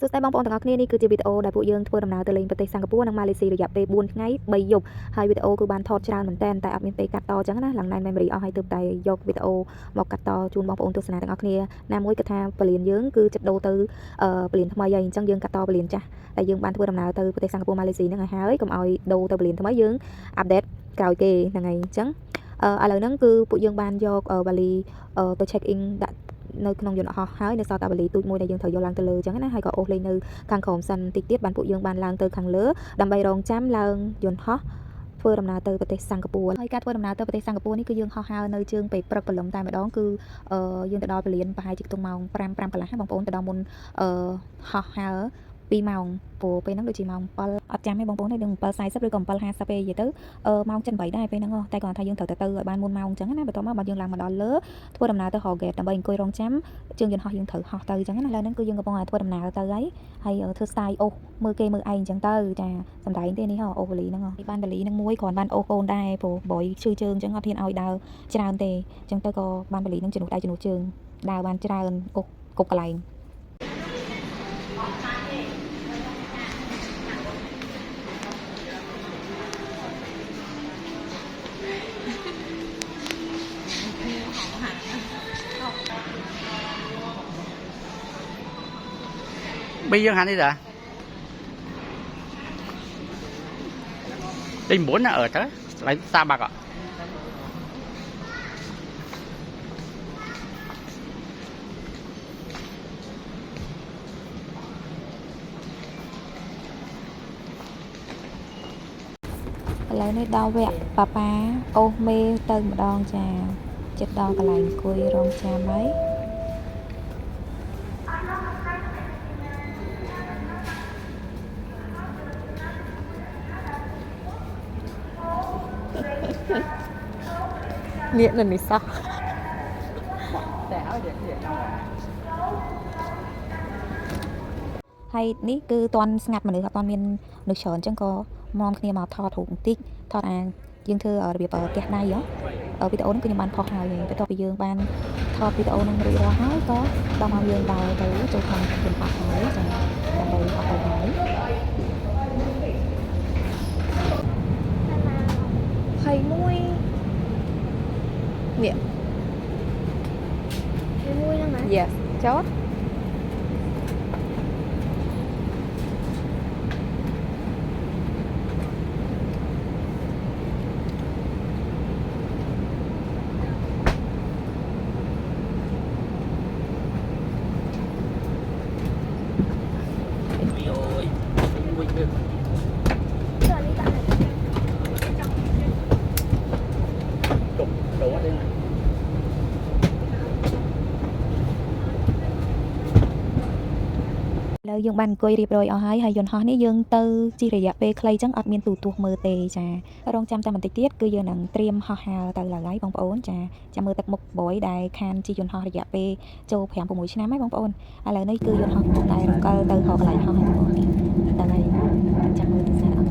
សួស្តីបងប្អូនទាំងអស់គ្នានេះគឺជាវីដេអូដែលពួកយើងធ្វើដំណើរទៅលេងប្រទេសសិង្ហបុរីនិងម៉ាឡេស៊ីរយៈពេល4ថ្ងៃ3យប់ហើយវីដេអូគឺបានថតច្រើនមែនទែនតែអត់មានពេលកាត់តអញ្ចឹងណាឡើងណែន memory អស់ហើយទើបតែយកវីដេអូមកកាត់តជូនបងប្អូនទស្សនាទាំងអស់គ្នាណាមួយគឺថាពលានយើងគឺចិត្តដូរទៅពលានថ្មីហើយអញ្ចឹងយើងកាត់តពលានចាស់តែយើងបានធ្វើដំណើរទៅប្រទេសសិង្ហបុរីម៉ាឡេស៊ីហ្នឹងហើយកុំឲ្យដូរទៅពលានថ្មីយើងអាប់ដេតក្រោយគេហ្នឹងហើយអញ្ចឹងឥឡូវហ្នឹងគឺពួកយើងបានយកវ៉ាលីទៅ check in ដាក់នៅក្នុងយន្តហោះហើយនៅសល់តែវ៉ាលីទូចមួយដែលយើងត្រូវយកឡើងទៅលើអញ្ចឹងណាហើយក៏អូសលេងនៅខាងក្រោមសិនតិចទៀតបានពួកយើងបានឡើងទៅខាងលើដើម្បីរងចាំឡើងយន្តហោះធ្វើដំណើរទៅប្រទេសសិង្ហបុរីហើយការធ្វើដំណើរទៅប្រទេសសិង្ហបុរីនេះគឺយើងហោះហើរនៅជើងពេលព្រឹកព្រលឹមតែម្ដងគឺយើងទៅដល់ពលានប្រហែលជាខ្ទង់ម៉ោង5កន្លះបងប្អូនទៅដល់មុនហោះហើរ2ម៉ោងព្រោះពេលហ្នឹងដូចជាម៉ោង7អត់ចាំទេបងប្អូនទេនឹង7:40ឬក៏7:50ទេនិយាយទៅម៉ោង7:08ដែរពេលហ្នឹងតែគាត់ថាយើងត្រូវទៅឲ្យបានមុនម៉ោងអញ្ចឹងណាបន្ទាប់មកយើងឡើងមកដល់លើធ្វើដំណើរទៅ Hallgate ដើម្បីអង្គុយរងចាំជើងយន្តហោះយើងត្រូវហោះទៅអញ្ចឹងណាឥឡូវហ្នឹងគឺយើងកំពុងតែធ្វើដំណើរទៅហើយធ្វើ style អូសមើលគេមើលឯងអញ្ចឹងទៅចាសំដែងទេនេះអូវលីហ្នឹងបានវលីហ្នឹងមួយគ្រាន់បានអូសកូនដែរព្រោះបយឈឺជើងអញ្ចឹងអត់ហ៊ានឲ្យដើរច្រើនទេអញ្ចឹងទៅក៏បានវលីហ្នឹងជំនួសដៃជំនួសជើងដើរបានច្រើនអូសគ្រប់កន្លែងbây giờ hẳn đi đã đi muốn là ở đó lấy sa bạc ạ lấy này đau vẹn papa ô mê tân một đòn trà chết đau cả lành cùi rong trà mấy nghĩa là mình sao hay ní cứ toàn ngặt mà nữa toàn miền nước tròn chẳng có mong kia mà thọ thủ tích thọ dương thư ở việc ở kẹt này ở video nó cứ như bạn phò hào vậy cái bây giờ ban thọ video nó bị ra hái có đau màu dương vào tới chỗ thằng tiền phạt mới rồi làm đầy họ phải hỏi thầy nuôi nè thầy nuôi nữa hả? Yes chóแล้วយើងបានអង្គុយរៀបរយអស់ហើយយន្តហោះនេះយើងទៅជារយៈពេលខ្លីចឹងអត់មានទូទាស់មើលទេចារងចាំតែបន្តិចទៀតគឺយើងនឹងត្រៀមហោះហើរទៅឡើយបងប្អូនចាចាំមើលទឹកមុខបយដែលខានជាយន្តហោះរយៈពេលចូល5-6ឆ្នាំហើយបងប្អូនឥឡូវនេះគឺយន្តហោះកំពុងតែរកលទៅហោះកន្លែងហោះហើយបងប្អូននេះទៅហើយចាំមើលទស្សនៈអត់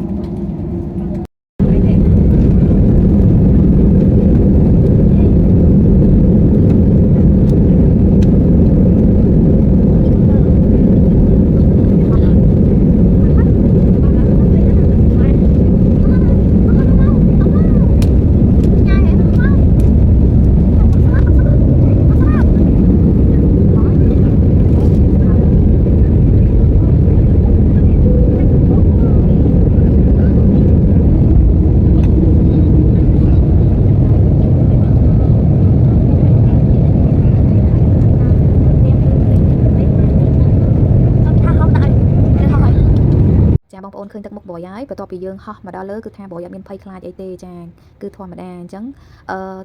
បងប្អូនឃើញទឹកមុខបយហើយបន្ទាប់ពីយើងហោះមកដល់លើគឺថាបយអត់មានភ័យខ្លាចអីទេចាគឺធម្មតាអញ្ចឹង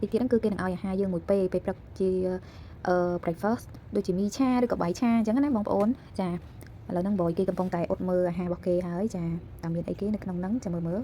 ទីទៀតហ្នឹងគឺគេនឹងឲ្យអាហារយើងមួយពេលព្រឹកជា breakfast ដូចជាមីឆាឬក៏បាយឆាអញ្ចឹងណាបងប្អូនចាឥឡូវហ្នឹងបយគេកំពុងតែអ៊ុតមើលអាហាររបស់គេហើយចាតាមមានអីគេនៅក្នុងហ្នឹងចាំមើល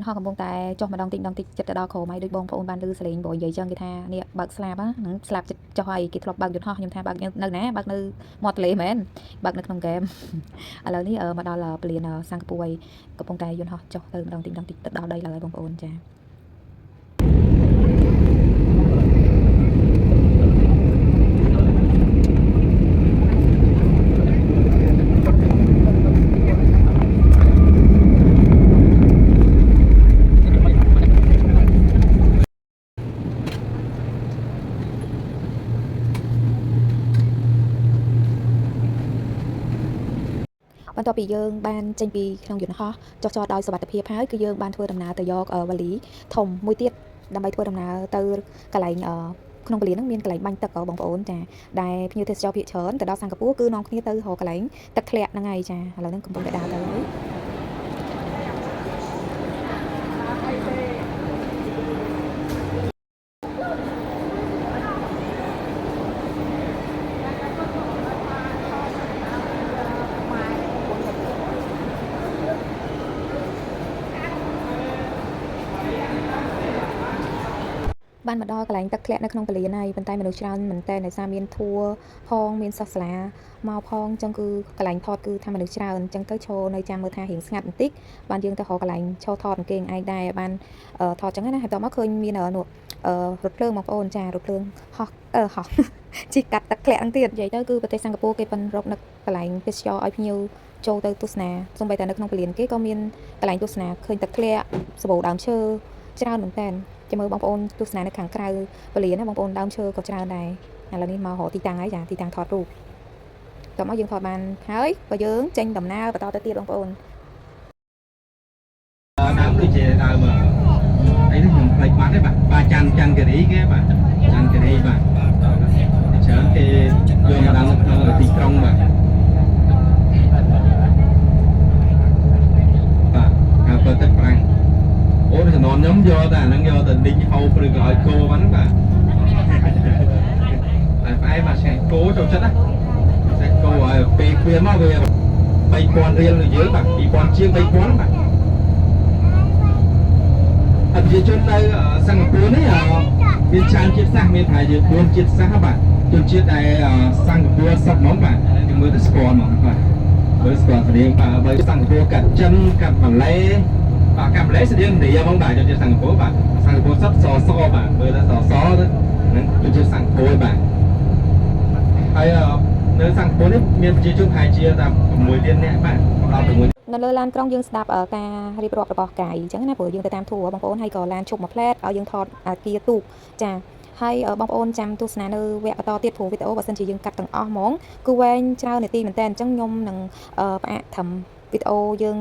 ហោះកំពុងតែចុះម្ដងតិចចិត្តទៅដល់ក្រោមហើយដូចបងប្អូនបានឮសលេងបងនិយាយចឹងគេថានេះបើកស្លាប់ហ្នឹងស្លាប់ចិត្តចុះហើយគេធ្លាប់បើកយន្តហោះខ្ញុំថាបើកនៅណាបើកនៅមាត់ទន្លេមែនបើកនៅក្នុងហ្គេមឥឡូវនេះមកដល់ពលានសិង្ហបុរីកំពុងតែយន្តហោះចុះទៅម្ដងតិចទៅដល់ដីឡើយបងប្អូនចាបន្ទាប់ពីយើងបានចេញពីក្នុងយន្តហោះចុះចតដោយសុវត្ថិភាពហើយគឺយើងបានធ្វើដំណើរទៅយកវ៉ាលីធំមួយទៀតដើម្បីធ្វើដំណើរទៅកន្លែងក្នុងពលានហ្នឹងមានកន្លែងបាញ់ទឹកបងប្អូនចាដែលភ្ញៀវទេសចរភាគច្រើនទៅដល់សិង្ហបុរីគឺនាំគ្នាទៅរកកន្លែងទឹកធ្លាក់ហ្នឹងហើយចាឥឡូវហ្នឹងកំពុងតែដើរទៅហើយបានមកដល់កន្លែងទឹកធ្លាក់នៅក្នុងពលានហើយប៉ុន្តែមនុស្សច្រើនមែនតើដោយសារមានធัวផងមានសិស្សសាលាមកផងអញ្ចឹងគឺកន្លែងថតគឺថាមនុស្សច្រើនអញ្ចឹងទៅឈរនៅចាំមើលថារៀងស្ងាត់បន្តិចបានយើងទៅរកកន្លែងឈរថតអង្គឯងដែរបានថតអញ្ចឹងណាហើយតមកឃើញមាននោះរថភ្លើងបងប្អូនចារថភ្លើងហោះហោះជិះកាត់ទឹកធ្លាក់ហ្នឹងទៀតនិយាយទៅគឺប្រទេសសិង្ហបុរីគេប៉ិនរកនៅកន្លែងទេសចរឲ្យភ្ញៀវចូលទៅទស្សនាសូម្បីតែនៅក្នុងពលានគេក៏មានកន្លែងទស្សនាឃើញទឹកធ្លាក់សម្បូរដើមឈើច្រើនមែនតើចាំមើលបងប្អូនទស្សនានៅខាងក្រៅពលានណាបងប្អូនដើមឈើក៏ច្រើនដែរឥឡូវនេះមករកទីតាំងហើយចាទីតាំងថតរូបតោះមកយើងថតបានហើយបើយើងចេញដំណើរបន្តទៅទៀតបងប្អូនដើមដូចជាដើមអីនេះខ្ញុំផ្លេចបាត់ទេបាទច័ន្ទគិរីគេបាទច័ន្ទគិរីបាទច្រើនគេយកមកដើមនៅក្នុងទីក្រុងបាទការធ្វើទឹកប្រាំងអូចំនួនខ្ញុំយកតែអាហ្នឹងយកទៅឌីងហូបឬក៏ឲ្យគោហ្នឹងបាទហើយផ្អែមបាទឆ្ងាញ់គោចូលចិត្តណាឆ្ងាញ់គោឲ្យពេលគ្មានមកវា3000រៀលនៅយើងបាទ2000ជាង3000បាទអភិជននៅសិង្ហបុរីនេះមានច្រើនជាតិសាសន៍មានប្រហែលជា4ជាតិសាសន៍បាទជនជាតិដែលសិង្ហបុរីសុទ្ធហ្មងបាទយើងមើលទៅស្គាល់ហ្មងបាទមើលស្គាល់ស្រៀងបាទបើសិង្ហបុរីកាត់ចិនកាត់ម៉ាឡេបាទកាត់ម៉ាឡេស្រៀងឥណ្ឌាហ្មងបាទជនជាតិសិង្ហបុរីបាទសិង្ហបុរីសុទ្ធសបាទមើលទៅសទៅហ្នឹងជនជាតិសិង្ហបុរីបាទហើយនៅសិង្ហបុរីនេះមានប្រជាជនប្រហែលជាតែ6លាននាក់បាទដល់6នៅលើឡានក្រុងយើងស្ដាប់ការរៀបរាប់របស់កាយអញ្ចឹងណាព្រោះយើងទៅតាមធัวបងប្អូនហើយក៏ឡានឈប់មួយផ្លែតឲ្យយើងថតអាគារទូកចាហើយបងប្អូនចាំទស្សនានៅវគ្គបន្តទៀតព្រោះវីដេអូបើសិនជាយើងកាត់ទាំងអស់ហ្មងគឺវែងច្រើននាទីមែនតើអញ្ចឹងខ្ញុំនឹងផ្អាកធ្វើវីដេអូយើង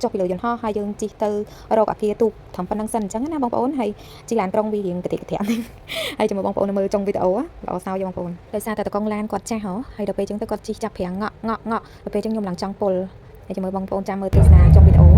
ចុះពីលើយន្តហោះហើយយើងជិះទៅរកអាគារទូកត្រឹមប៉ុណ្្នឹងសិនអញ្ចឹងណាបងប្អូនហើយជិះឡានក្រុងវារៀងកតិកធាក់ហើយចាំមើលបងប្អូនមើលចុងវីដេអូល្អសោយបងប្អូនដោយសារតែតកងឡានគាត់ចាស់ហ៎ហើយដល់ពេលអញ្ចឹងទៅគាត់ជិះចាប់ប្រាំងងក់ដល់ពេលអញ្ចឹងខ្ញុំឡើងចង់ពុលហើយចាំមើលបងប្អូនចាំមើលទស្សនាចុងវីដេអូ